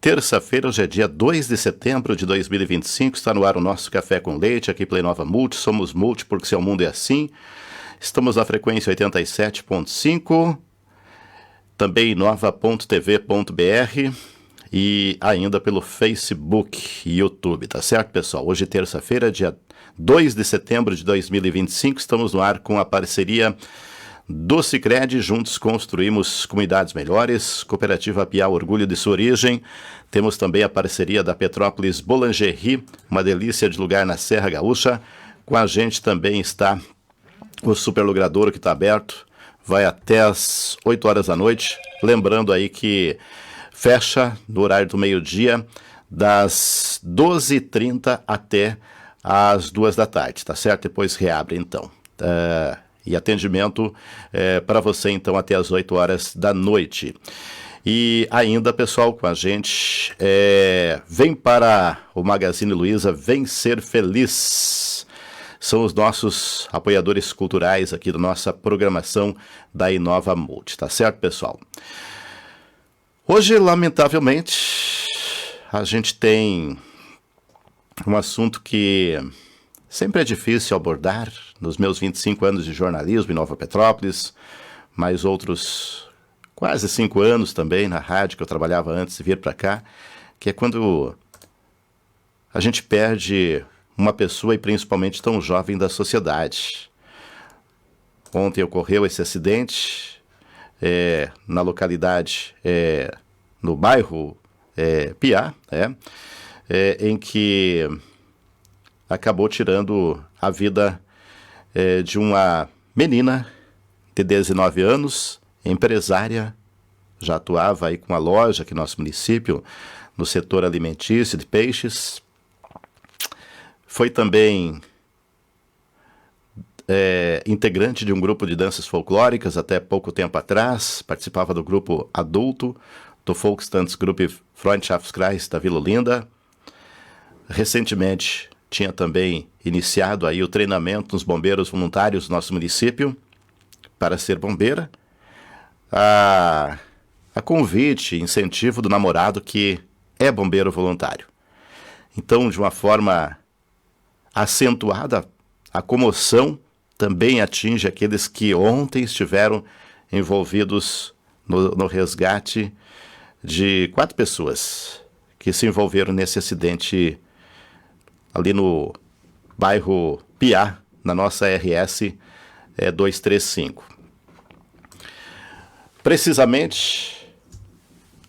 terça-feira, hoje é dia 2 de setembro de 2025, está no ar o nosso Café com Leite, aqui pela Nova Multi, somos Multi porque seu mundo é assim, estamos na frequência 87.5, também nova.tv.br e ainda pelo Facebook e YouTube, tá certo, pessoal? Hoje, terça-feira, dia 2 de setembro de 2025, estamos no ar com a parceria do Sicredi. Juntos construímos comunidades melhores. Cooperativa Piau, orgulho de sua origem. Temos também a parceria da Petrópolis Boulangerie, uma delícia de lugar na Serra Gaúcha. Com a gente também está o Superlogradouro, que está aberto, vai até as 8 horas da noite. Lembrando aí que fecha no horário do meio-dia, das 12h30 até as 2 da tarde, tá certo? Depois reabre então. E atendimento para você, então, até as 8 horas da noite. E ainda, pessoal, com a gente, vem para o Magazine Luiza, vem ser feliz. São os nossos apoiadores culturais aqui da nossa programação da Inova Multi, tá certo, pessoal? Hoje, lamentavelmente, a gente tem um assunto que sempre é difícil abordar nos meus 25 anos de jornalismo em Nova Petrópolis, mais outros quase 5 anos também na rádio que eu trabalhava antes de vir para cá, que é quando a gente perde uma pessoa e principalmente tão jovem da sociedade. Ontem ocorreu esse acidente na localidade, no bairro Piá, em que acabou tirando a vida de uma menina de 19 anos, empresária, já atuava aí com uma loja aqui no nosso município, no setor alimentício de peixes. Foi também integrante de um grupo de danças folclóricas até pouco tempo atrás, participava do grupo adulto do Volkstanzgruppe Freundschaftskreis da Vila Olinda. Recentemente tinha também iniciado aí o treinamento nos bombeiros voluntários do nosso município para ser bombeira, a convite, incentivo do namorado que é bombeiro voluntário. Então, de uma forma acentuada, a comoção também atinge aqueles que ontem estiveram envolvidos no resgate de 4 pessoas que se envolveram nesse acidente ali no bairro Piá, na nossa RS 235. Precisamente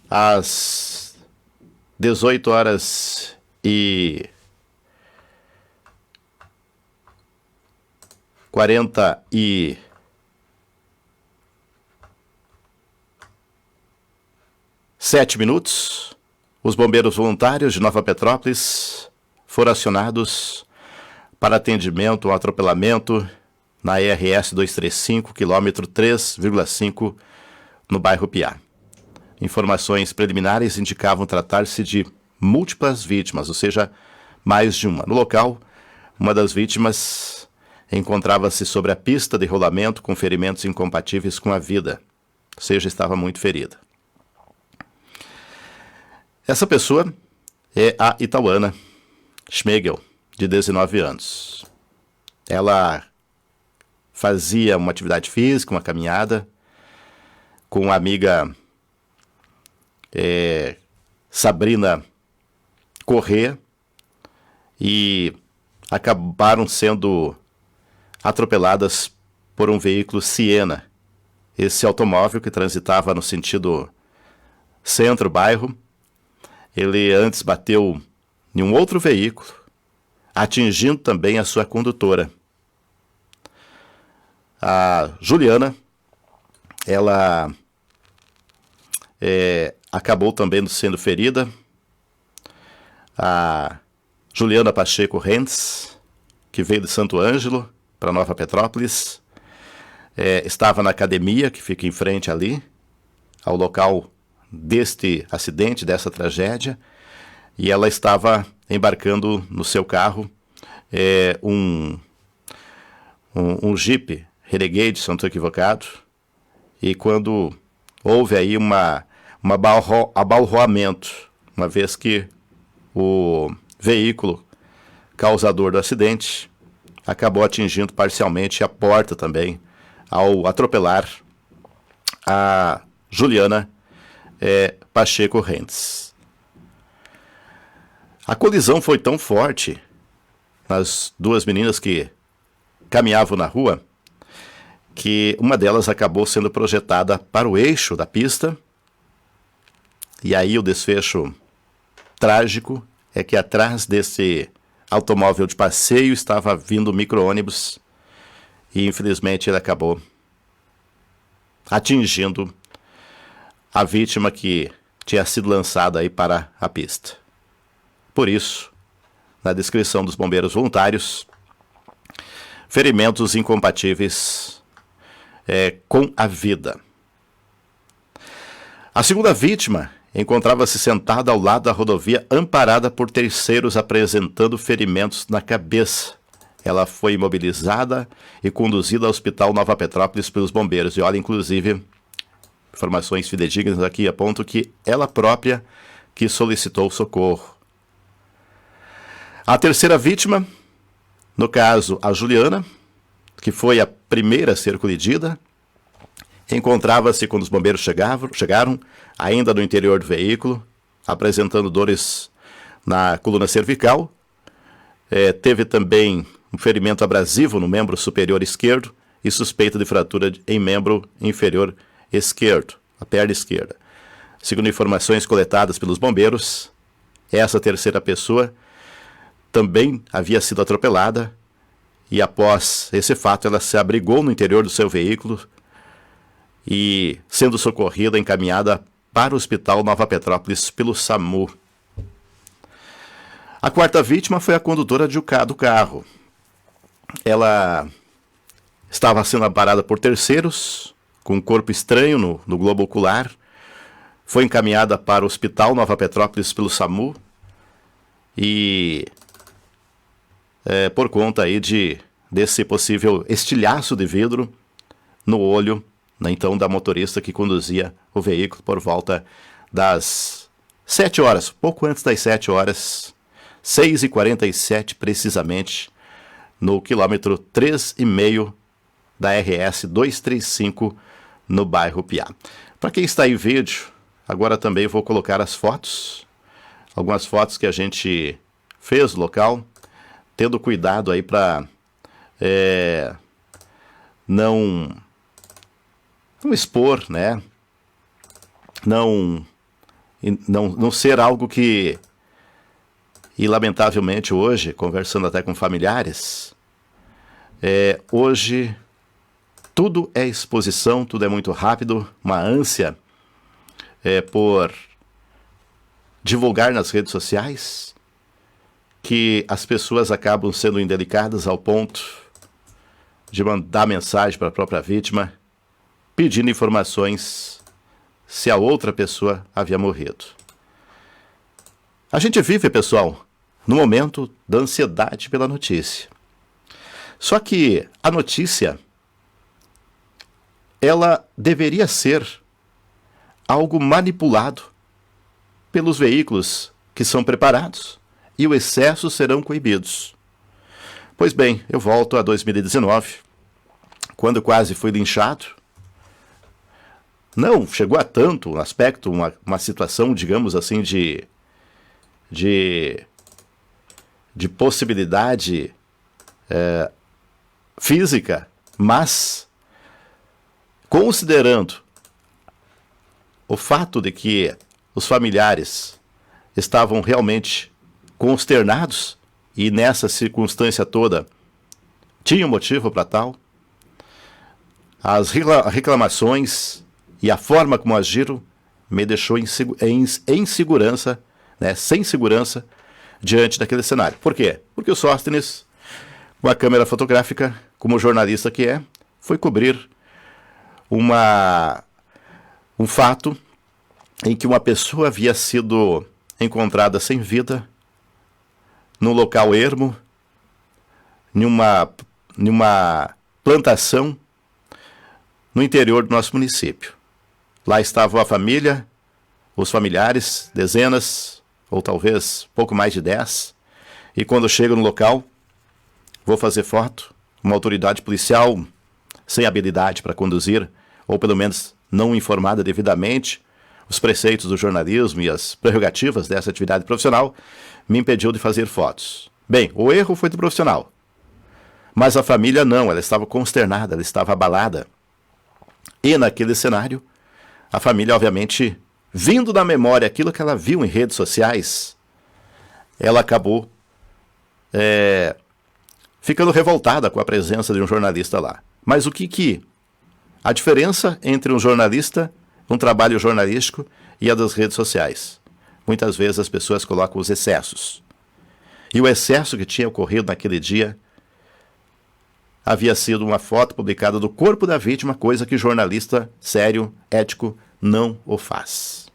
às 18 horas e 47 minutos, os bombeiros voluntários de Nova Petrópolis foram acionados para atendimento ao atropelamento na RS 235, quilômetro 3,5, no bairro Piá. Informações preliminares indicavam tratar-se de múltiplas vítimas, ou seja, mais de uma. No local, uma das vítimas encontrava-se sobre a pista de rolamento com ferimentos incompatíveis com a vida, ou seja, estava muito ferida. Essa pessoa é a Itauana Schmegel, de 19 anos. Ela fazia uma atividade física, uma caminhada, com a amiga Sabrina Corrêa, e acabaram sendo atropeladas por um veículo Siena. Esse automóvel que transitava no sentido centro-bairro, ele antes bateu em um outro veículo, atingindo também a sua condutora. A Juliana, ela acabou também sendo ferida. A Juliana Pacheco Rentes, que veio de Santo Ângelo para Nova Petrópolis, estava na academia que fica em frente ali, ao local deste acidente, dessa tragédia, e ela estava embarcando no seu carro um Jeep Renegade, se não estou equivocado, e quando houve aí um abalroamento uma vez que o veículo causador do acidente acabou atingindo parcialmente a porta também, ao atropelar a Juliana Pacheco Rentes. A colisão foi tão forte nas duas meninas que caminhavam na rua, que uma delas acabou sendo projetada para o eixo da pista, e aí o desfecho trágico é que atrás desse automóvel de passeio estava vindo um micro-ônibus, e infelizmente ele acabou atingindo a vítima que tinha sido lançada aí para a pista. Por isso, na descrição dos bombeiros voluntários, ferimentos incompatíveis com a vida. A segunda vítima encontrava-se sentada ao lado da rodovia, amparada por terceiros apresentando ferimentos na cabeça. Ela foi imobilizada e conduzida ao Hospital Nova Petrópolis pelos bombeiros. E olha, inclusive, informações fidedignas aqui apontam que ela própria que solicitou socorro. A terceira vítima, no caso a Juliana, que foi a primeira a ser colidida, encontrava-se quando os bombeiros chegaram, ainda no interior do veículo, apresentando dores na coluna cervical. Teve também um ferimento abrasivo no membro superior esquerdo e suspeita de fratura em membro inferior esquerdo, a perna esquerda. Segundo informações coletadas pelos bombeiros, essa terceira pessoa também havia sido atropelada e após esse fato ela se abrigou no interior do seu veículo e sendo socorrida, encaminhada para o Hospital Nova Petrópolis pelo SAMU. A quarta vítima foi a condutora do carro. Ela estava sendo amparada por terceiros, com um corpo estranho no globo ocular. Foi encaminhada para o Hospital Nova Petrópolis pelo SAMU e por conta aí desse possível estilhaço de vidro no olho, então, da motorista que conduzia o veículo por volta das 7 horas, pouco antes das 7 horas, 6h47 precisamente, no quilômetro 3,5 da RS 235, no bairro Piá. Para quem está em vídeo, agora também vou colocar as fotos, algumas fotos que a gente fez no local, tendo cuidado aí para não expor, né? Não ser algo que... E lamentavelmente hoje, conversando até com familiares, hoje tudo é exposição, tudo é muito rápido, uma ânsia por divulgar nas redes sociais, que as pessoas acabam sendo indelicadas ao ponto de mandar mensagem para a própria vítima, pedindo informações se a outra pessoa havia morrido. A gente vive, pessoal, no momento da ansiedade pela notícia. Só que a notícia, ela deveria ser algo manipulado pelos veículos que são preparados e o excesso serão coibidos. Pois bem, eu volto a 2019, quando quase fui linchado. Não chegou a tanto um aspecto, uma situação, digamos assim, de possibilidade física, mas considerando o fato de que os familiares estavam realmente consternados e nessa circunstância toda tinham motivo para tal, as reclamações e a forma como agiram me deixou em segurança, né, sem segurança, diante daquele cenário. Por quê? Porque o Sóstenes, com a câmera fotográfica, como jornalista que foi cobrir um fato em que uma pessoa havia sido encontrada sem vida num local ermo, numa plantação no interior do nosso município. Lá estava a família, os familiares, dezenas ou talvez pouco mais de 10, e quando chego no local, vou fazer foto, uma autoridade policial sem habilidade para conduzir, ou pelo menos não informada devidamente, os preceitos do jornalismo e as prerrogativas dessa atividade profissional, me impediu de fazer fotos. Bem, o erro foi do profissional, mas a família não, ela estava consternada, ela estava abalada. E naquele cenário, a família, obviamente, vindo da memória aquilo que ela viu em redes sociais, ela acabou ficando revoltada com a presença de um jornalista lá. Mas o que a diferença entre um jornalista, um trabalho jornalístico e a das redes sociais? Muitas vezes as pessoas colocam os excessos. E o excesso que tinha ocorrido naquele dia havia sido uma foto publicada do corpo da vítima, coisa que jornalista sério, ético, não o faz.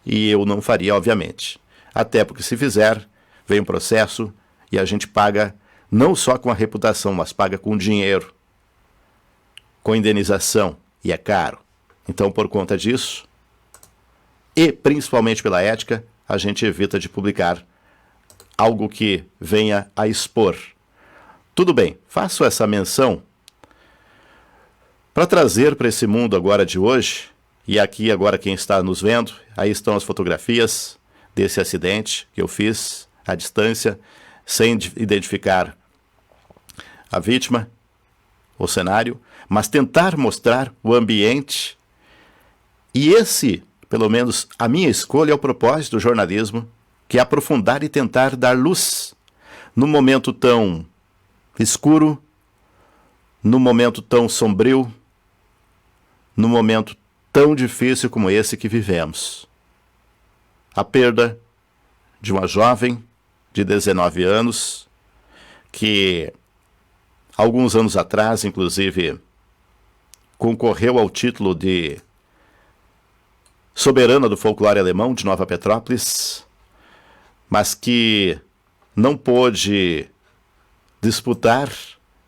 E eu não faria, obviamente. Até porque se fizer, vem um processo e a gente paga não só com a reputação, mas paga com dinheiro, com indenização, e é caro. Então, por conta disso, e principalmente pela ética, a gente evita de publicar algo que venha a expor. Tudo bem, faço essa menção para trazer para esse mundo agora de hoje, e aqui agora quem está nos vendo, aí estão as fotografias desse acidente que eu fiz à distância, sem identificar a vítima, o cenário, mas tentar mostrar o ambiente. E esse, pelo menos a minha escolha, é o propósito do jornalismo, que é aprofundar e tentar dar luz num momento tão escuro, num momento tão sombrio, num momento tão difícil como esse que vivemos. A perda de uma jovem de 19 anos, que alguns anos atrás, inclusive, concorreu ao título de soberana do folclore alemão de Nova Petrópolis, mas que não pôde disputar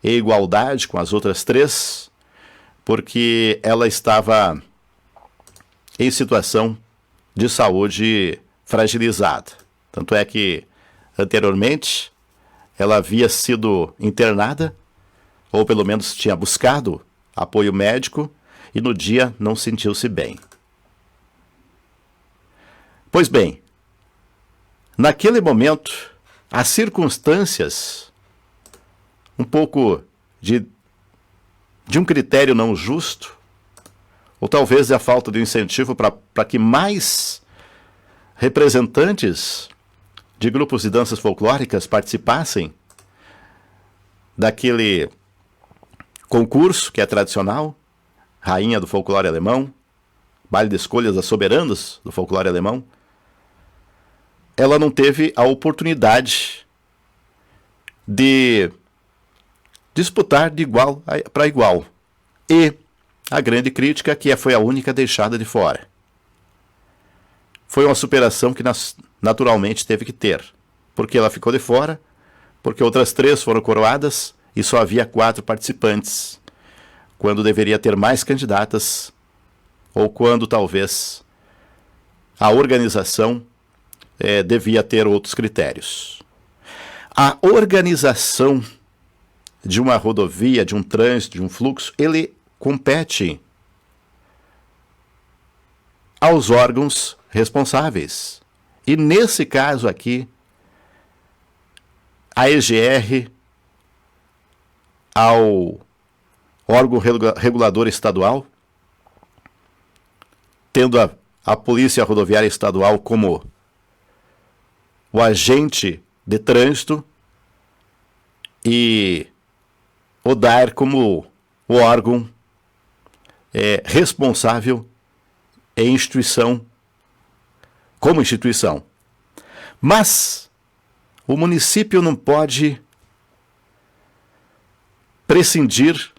em igualdade com as outras 3, porque ela estava em situação de saúde fragilizada. Tanto é que, anteriormente, ela havia sido internada, ou pelo menos tinha buscado apoio médico, e no dia não sentiu-se bem. Pois bem, naquele momento, as circunstâncias, um pouco de um critério não justo, ou talvez a falta de incentivo para que mais representantes de grupos de danças folclóricas participassem daquele concurso que é tradicional, Rainha do Folclore Alemão, Baile de Escolhas das Soberanas do Folclore Alemão, ela não teve a oportunidade de disputar de igual para igual. E a grande crítica que foi a única deixada de fora. Foi uma superação que naturalmente teve que ter, porque ela ficou de fora, porque outras 3 foram coroadas e só havia 4 participantes, quando deveria ter mais candidatas, ou quando talvez a organização devia ter outros critérios. A organização de uma rodovia, de um trânsito, de um fluxo, ele compete aos órgãos responsáveis. E nesse caso aqui, a EGR, ao órgão regulador estadual, tendo a Polícia Rodoviária Estadual como o agente de trânsito e o DAER como o órgão responsável em instituição, como instituição. Mas o município não pode prescindir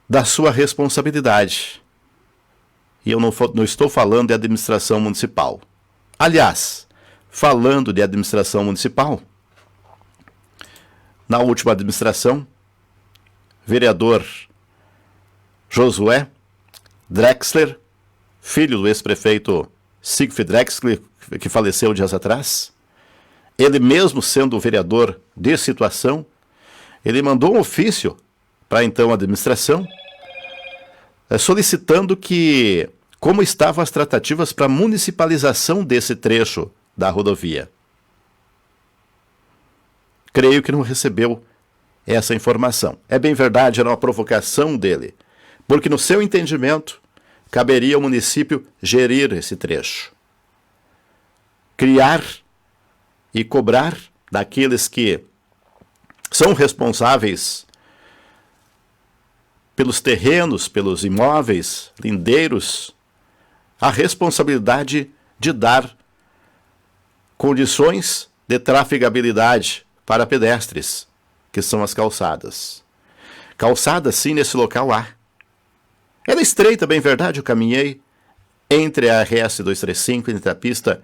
da sua responsabilidade. E eu não estou falando de administração municipal. Aliás, falando de administração municipal, na última administração, vereador Josué Drexler, filho do ex-prefeito Siegfried Drexler, que faleceu dias atrás, ele mesmo sendo o vereador de situação, ele mandou um ofício para então a administração, solicitando que, como estavam as tratativas para a municipalização desse trecho da rodovia. Creio que não recebeu essa informação. É bem verdade, era uma provocação dele, porque no seu entendimento, caberia ao município gerir esse trecho. Criar e cobrar daqueles que são responsáveis pelos terrenos, pelos imóveis, lindeiros, a responsabilidade de dar condições de trafegabilidade para pedestres, que são as calçadas. Calçadas, sim, nesse local há. Ela é estreita, bem verdade, eu caminhei entre a RS 235, entre a pista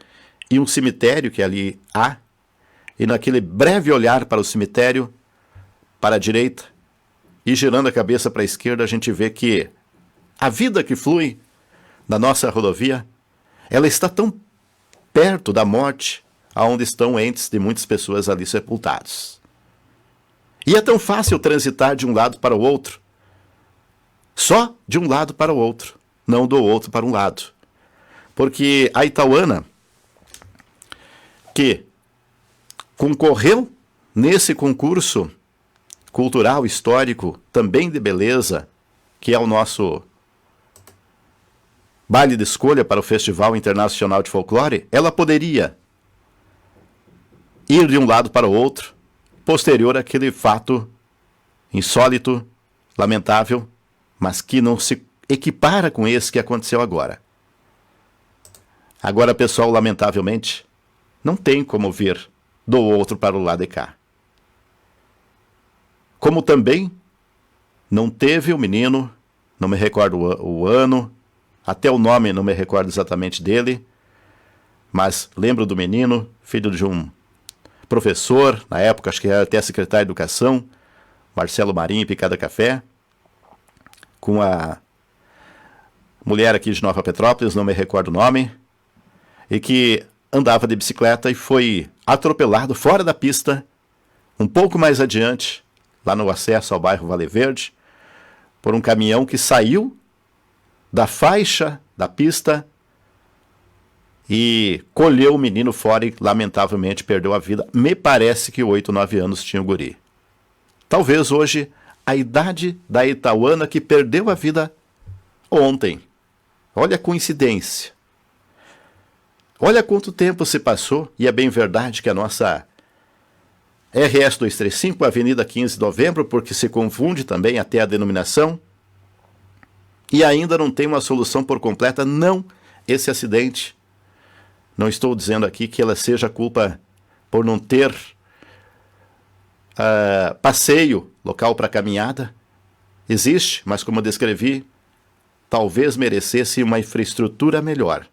e um cemitério que ali há, e naquele breve olhar para o cemitério, para a direita, e girando a cabeça para a esquerda, a gente vê que a vida que flui na nossa rodovia, ela está tão perto da morte, aonde estão entes de muitas pessoas ali sepultados. E é tão fácil transitar de um lado para o outro, só de um lado para o outro, não do outro para um lado. Porque a Itauana, que concorreu nesse concurso cultural, histórico, também de beleza, que é o nosso baile de escolha para o Festival Internacional de Folclore, ela poderia ir de um lado para o outro, posterior àquele fato insólito, lamentável, mas que não se equipara com esse que aconteceu agora. Agora, pessoal, lamentavelmente, não tem como vir do outro para o lado de cá. Como também não teve o menino, não me recordo o ano, até o nome não me recordo exatamente dele, mas lembro do menino, filho de um professor, na época acho que era até secretário de Educação, Marcelo Marinho, Picada Café, com a mulher aqui de Nova Petrópolis, não me recordo o nome, e que andava de bicicleta e foi atropelado fora da pista, um pouco mais adiante, lá no acesso ao bairro Vale Verde, por um caminhão que saiu da faixa da pista e colheu o menino fora e, lamentavelmente, perdeu a vida. Me parece que 8, 9 anos tinha o guri. Talvez hoje a idade da Itauana que perdeu a vida ontem. Olha a coincidência. Olha quanto tempo se passou, e é bem verdade que a nossa RS 235, Avenida 15 de Novembro, porque se confunde também até a denominação, e ainda não tem uma solução por completa, não esse acidente. Não estou dizendo aqui que ela seja culpa por não ter passeio, local para caminhada. Existe, mas como eu descrevi, talvez merecesse uma infraestrutura melhor.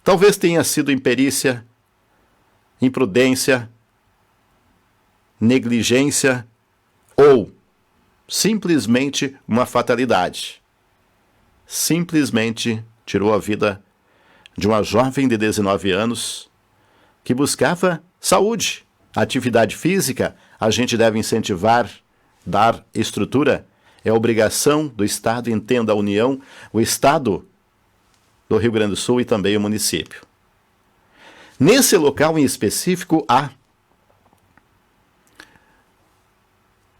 Talvez tenha sido imperícia, imprudência, negligência ou simplesmente uma fatalidade. Simplesmente tirou a vida de uma jovem de 19 anos que buscava saúde, atividade física. A gente deve incentivar, dar estrutura. É obrigação do Estado, entenda a União, o Estado do Rio Grande do Sul e também o município. Nesse local em específico há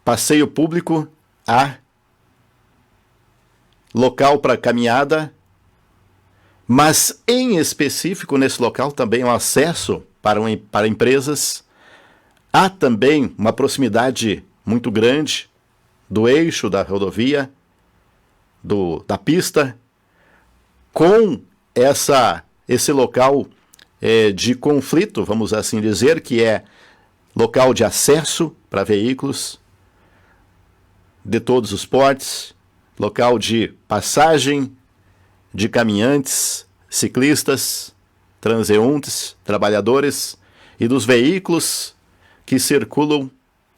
passeio público, há local para caminhada, mas em específico nesse local também há acesso para empresas. Há também uma proximidade muito grande do eixo da rodovia, da pista, com esse local de conflito, vamos assim dizer, que é local de acesso para veículos de todos os portes, local de passagem de caminhantes, ciclistas, transeuntes, trabalhadores e dos veículos que circulam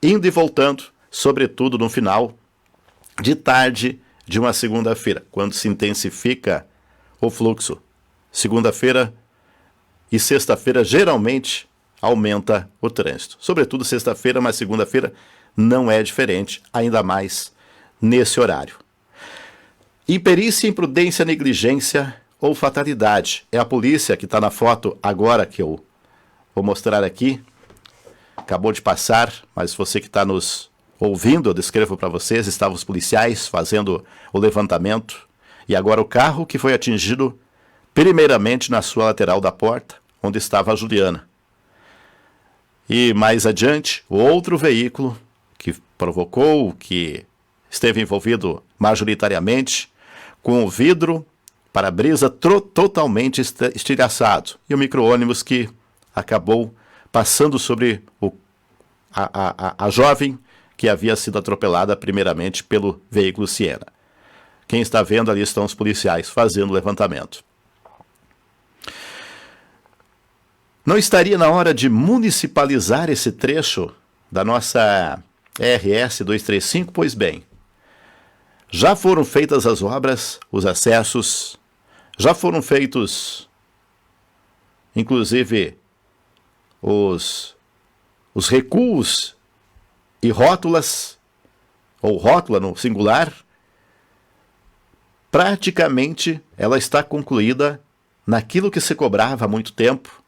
indo e voltando, sobretudo no final de tarde de uma segunda-feira, quando se intensifica o fluxo. Segunda-feira e sexta-feira geralmente aumenta o trânsito. Sobretudo sexta-feira, mas segunda-feira não é diferente, ainda mais nesse horário. Imperícia, imprudência, negligência ou fatalidade. É a polícia que está na foto agora que eu vou mostrar aqui. Acabou de passar, mas você que está nos ouvindo, eu descrevo para vocês, estavam os policiais fazendo o levantamento. E agora o carro que foi atingido primeiramente na sua lateral da porta, onde estava a Juliana. E mais adiante, o outro veículo que provocou, que esteve envolvido majoritariamente, com o vidro para-brisa totalmente estilhaçado. E o micro-ônibus que acabou passando sobre a jovem que havia sido atropelada primeiramente pelo veículo Siena. Quem está vendo ali estão os policiais fazendo o levantamento. Não estaria na hora de municipalizar esse trecho da nossa RS 235? Pois bem, já foram feitas as obras, os acessos, já foram feitos, inclusive, os recuos e rótulas, ou rótula no singular. Praticamente ela está concluída naquilo que se cobrava há muito tempo,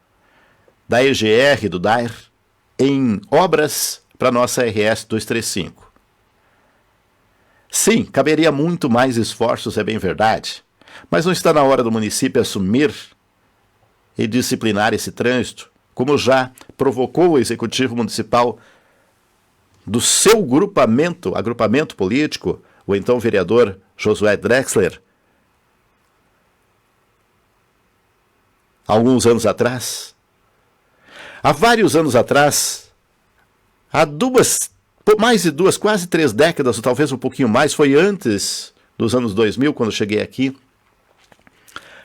da EGR, do DAIR, em obras para a nossa RS 235. Sim, caberia muito mais esforços, é bem verdade, mas não está na hora do município assumir e disciplinar esse trânsito, como já provocou o Executivo Municipal do seu agrupamento político, o então vereador Josué Drexler, alguns anos atrás. Há vários anos atrás, há mais de duas, quase 3 décadas, ou talvez um pouquinho mais, foi antes dos anos 2000, quando cheguei aqui,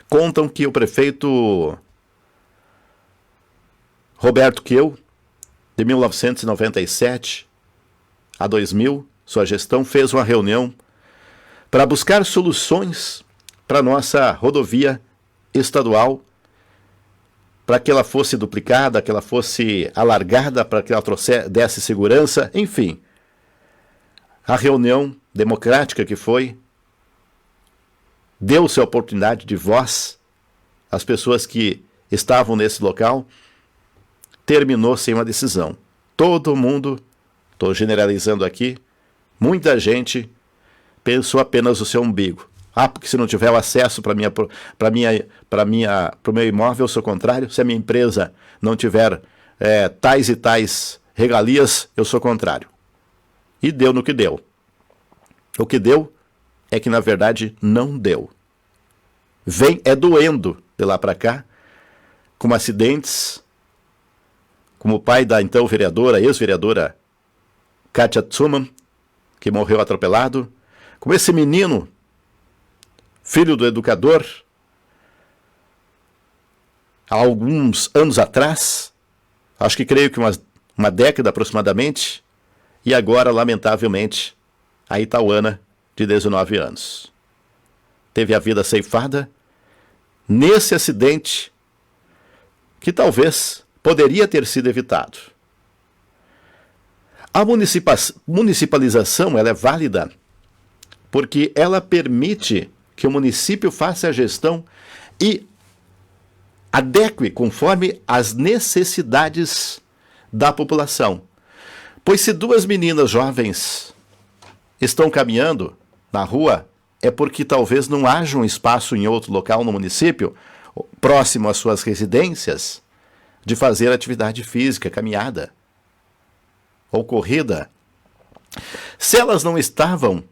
contam que o prefeito Roberto Queu, de 1997 a 2000, sua gestão fez uma reunião para buscar soluções para a nossa rodovia estadual, para que ela fosse duplicada, que ela fosse alargada, para que ela desse segurança, enfim. A reunião democrática que foi, deu-se a oportunidade de voz às pessoas que estavam nesse local, terminou sem uma decisão. Todo mundo, estou generalizando aqui, muita gente pensou apenas no seu umbigo. Ah, porque se não tiver o acesso para o meu imóvel, eu sou contrário. Se a minha empresa não tiver tais e tais regalias, eu sou contrário. E deu no que deu. O que deu é que, na verdade, não deu. Vem doendo de lá para cá, com acidentes, como o pai da então vereadora, ex-vereadora Kátia Tsuman, que morreu atropelado, como esse menino, filho do educador, há alguns anos atrás, acho que creio que uma década aproximadamente, e agora, lamentavelmente, a Itauana, de 19 anos. Teve a vida ceifada nesse acidente que talvez poderia ter sido evitado. A municipalização ela é válida porque ela permite que o município faça a gestão e adeque conforme as necessidades da população. Pois se 2 meninas jovens estão caminhando na rua, é porque talvez não haja um espaço em outro local no município, próximo às suas residências, de fazer atividade física, caminhada ou corrida. Se elas não estavam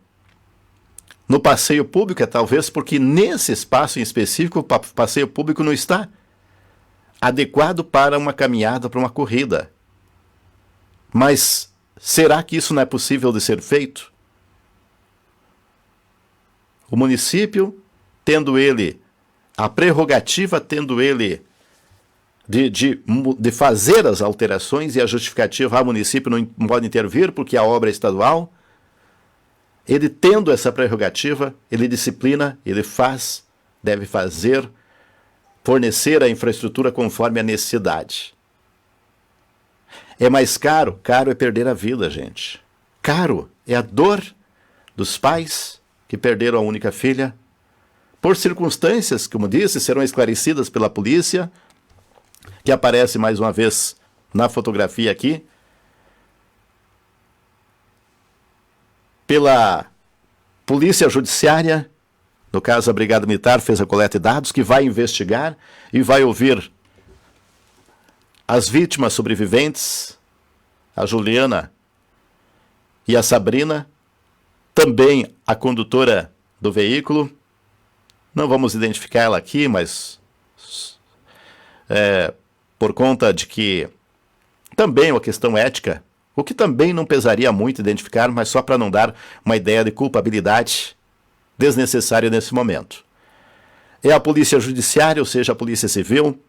no passeio público, é talvez porque nesse espaço em específico o passeio público não está adequado para uma caminhada, para uma corrida. Mas será que isso não é possível de ser feito? O município, tendo ele a prerrogativa, tendo ele de fazer as alterações, e a justificativa, o município não pode intervir porque a obra é estadual, ele tendo essa prerrogativa, ele disciplina, ele faz, deve fazer fornecer a infraestrutura conforme a necessidade. É mais caro? Caro é perder a vida, gente. Caro é a dor dos pais que perderam a única filha, por circunstâncias, como disse, serão esclarecidas pela polícia, que aparece mais uma vez na fotografia aqui, pela polícia judiciária, no caso a Brigada Militar fez a coleta de dados, que vai investigar e vai ouvir as vítimas sobreviventes, a Juliana e a Sabrina, também a condutora do veículo. Não vamos identificar ela aqui, mas por conta de que também é uma questão ética, o que também não pesaria muito identificar, mas só para não dar uma ideia de culpabilidade desnecessária nesse momento. É a polícia judiciária, ou seja, a polícia civil,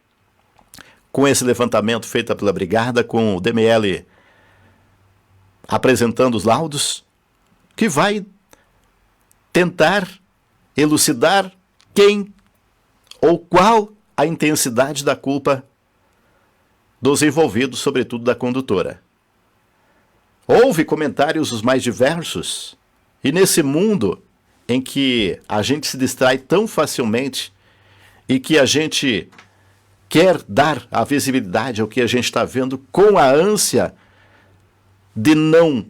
com esse levantamento feito pela brigada, com o DML apresentando os laudos, que vai tentar elucidar quem ou qual a intensidade da culpa dos envolvidos, sobretudo da condutora. Houve comentários os mais diversos, e nesse mundo em que a gente se distrai tão facilmente e que a gente quer dar a visibilidade ao que a gente está vendo, com a ânsia de não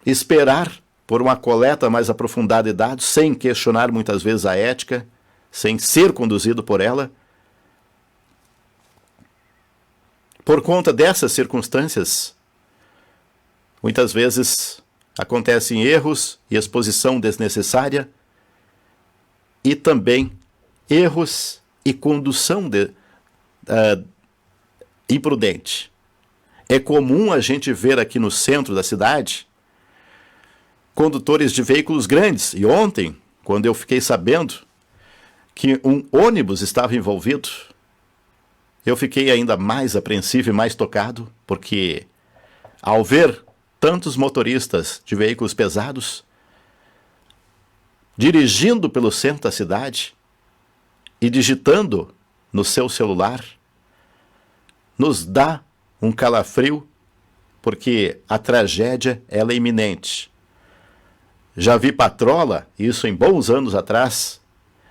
esperar por uma coleta mais aprofundada de dados, sem questionar muitas vezes a ética, sem ser conduzido por ela. Por conta dessas circunstâncias, muitas vezes acontecem erros e exposição desnecessária, e também erros e condução imprudente. É comum a gente ver aqui no centro da cidade condutores de veículos grandes. E ontem, quando eu fiquei sabendo que um ônibus estava envolvido, eu fiquei ainda mais apreensivo e mais tocado, porque ao ver tantos motoristas de veículos pesados dirigindo pelo centro da cidade e digitando no seu celular, nos dá um calafrio, porque a tragédia ela é iminente. Já vi patrola, isso em bons anos atrás,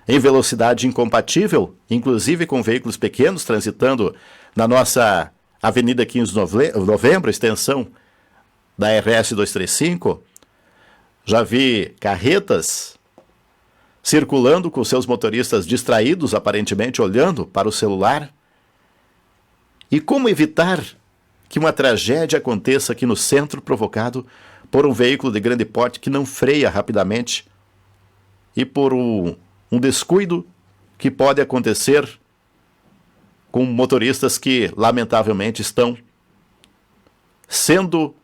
em velocidade incompatível, inclusive com veículos pequenos transitando na nossa Avenida 15 de Novembro, extensão da RS 235. Já vi carretas circulando com seus motoristas distraídos, aparentemente olhando para o celular. E como evitar que uma tragédia aconteça aqui no centro, provocado por um veículo de grande porte que não freia rapidamente e por um descuido que pode acontecer com motoristas que, lamentavelmente, estão sendo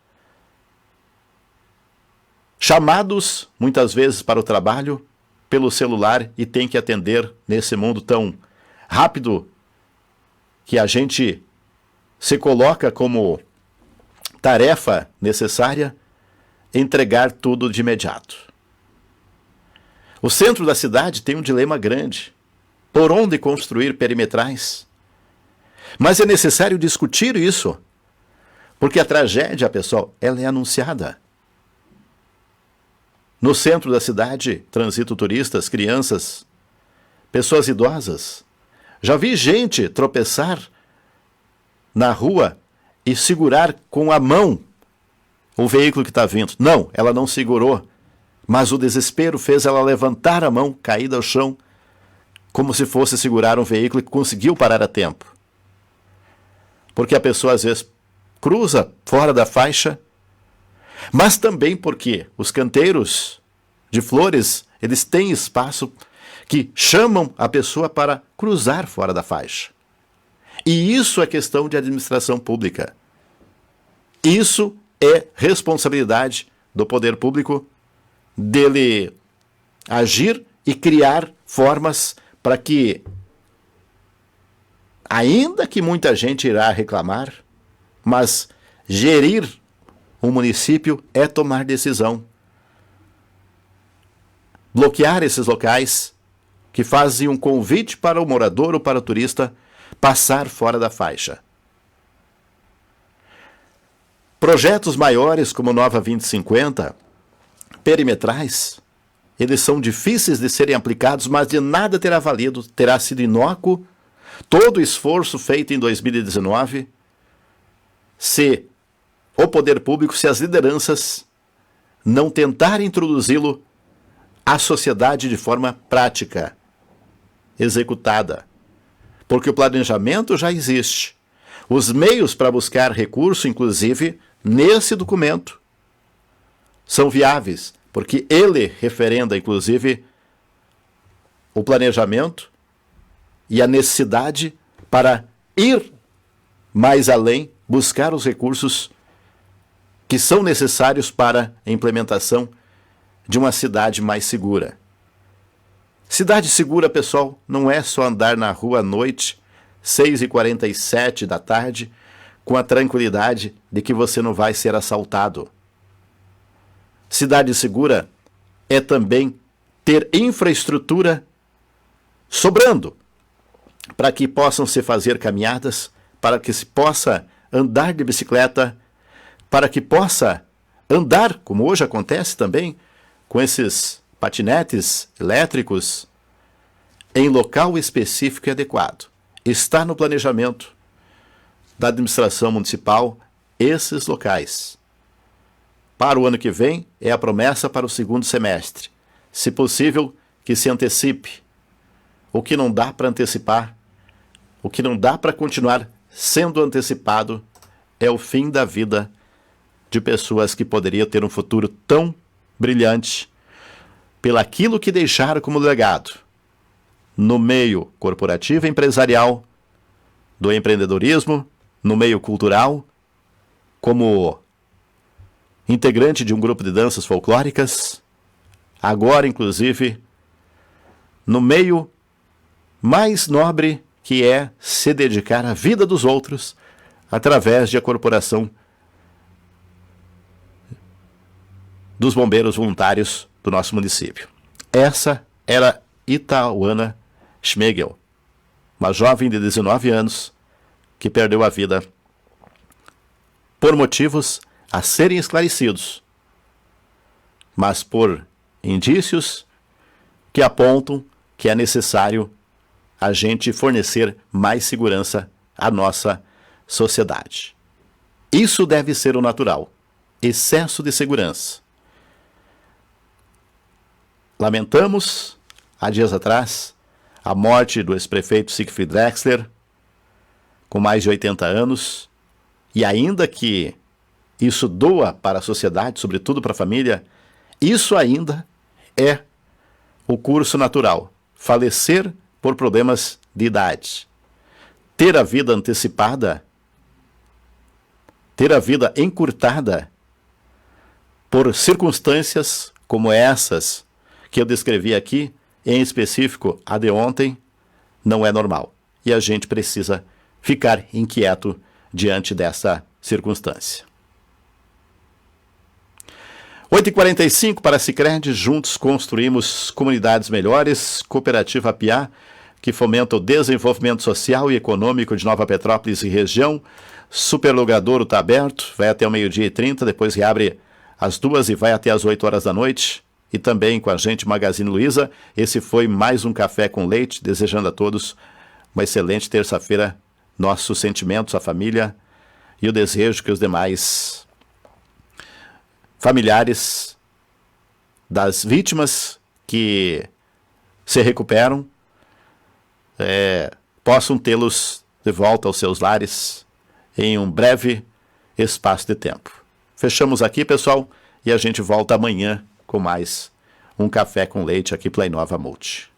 chamados, muitas vezes, para o trabalho pelo celular e tem que atender nesse mundo tão rápido que a gente se coloca como tarefa necessária entregar tudo de imediato. O centro da cidade tem um dilema grande: por onde construir perimetrais? Mas é necessário discutir isso, porque a tragédia, pessoal, ela é anunciada. No centro da cidade transitam turistas, crianças, pessoas idosas. Já vi gente tropeçar na rua e segurar com a mão o veículo que está vindo. Não, ela não segurou, mas o desespero fez ela levantar a mão, caída ao chão, como se fosse segurar um veículo que conseguiu parar a tempo. Porque a pessoa às vezes cruza fora da faixa, mas também porque os canteiros de flores, eles têm espaço que chamam a pessoa para cruzar fora da faixa. E isso é questão de administração pública. Isso é responsabilidade do poder público, dele agir e criar formas para que, ainda que muita gente irá reclamar, mas gerir um município é tomar decisão. Bloquear esses locais que fazem um convite para o morador ou para o turista passar fora da faixa. Projetos maiores como Nova 2050, perimetrais, eles são difíceis de serem aplicados, mas de nada terá valido, terá sido inócuo todo o esforço feito em 2019 se o poder público, se as lideranças não tentarem introduzi-lo à sociedade de forma prática, executada. Porque o planejamento já existe. Os meios para buscar recurso, inclusive, nesse documento, são viáveis, porque ele referenda, inclusive, o planejamento e a necessidade para ir mais além, buscar os recursos que são necessários para a implementação de uma cidade mais segura. Cidade segura, pessoal, não é só andar na rua à noite, 6h47 da tarde, com a tranquilidade de que você não vai ser assaltado. Cidade segura é também ter infraestrutura sobrando para que possam se fazer caminhadas, para que se possa andar de bicicleta, para que possa andar, como hoje acontece também, com esses patinetes elétricos, em local específico e adequado. Está no planejamento da administração municipal esses locais. Para o ano que vem, é a promessa para o segundo semestre. Se possível, que se antecipe. O que não dá para antecipar, o que não dá para continuar sendo antecipado, é o fim da vida de pessoas que poderiam ter um futuro tão brilhante pelaquilo que deixaram como legado no meio corporativo e empresarial, do empreendedorismo, no meio cultural, como integrante de um grupo de danças folclóricas, agora, inclusive, no meio mais nobre, que é se dedicar à vida dos outros através de a corporação dos bombeiros voluntários do nosso município. Essa era Itauana Schmegel, uma jovem de 19 anos que perdeu a vida por motivos a serem esclarecidos, mas por indícios que apontam que é necessário a gente fornecer mais segurança à nossa sociedade. Isso deve ser o natural. Excesso de segurança. Lamentamos, há dias atrás, a morte do ex-prefeito Siegfried Wechsler, com mais de 80 anos, e ainda que isso doa para a sociedade, sobretudo para a família, isso ainda é o curso natural. Falecer por problemas de idade. Ter a vida antecipada, ter a vida encurtada por circunstâncias como essas que eu descrevi aqui, em específico a de ontem, não é normal. E a gente precisa ficar inquieto diante dessa circunstância. 8h45 para a Sicredi, juntos construímos comunidades melhores. Cooperativa Piá, que fomenta o desenvolvimento social e econômico de Nova Petrópolis e região. Superlogadouro está aberto, vai até o 12h30, depois reabre às 2h e vai até às 8 horas da noite. E também com a gente Magazine Luiza. Esse foi mais um Café com Leite, desejando a todos uma excelente terça-feira. Nossos sentimentos à família e o desejo que os demais familiares das vítimas que se recuperam possam tê-los de volta aos seus lares em um breve espaço de tempo. Fechamos aqui, pessoal, e a gente volta amanhã com mais um Café com Leite aqui pela Inova Multi.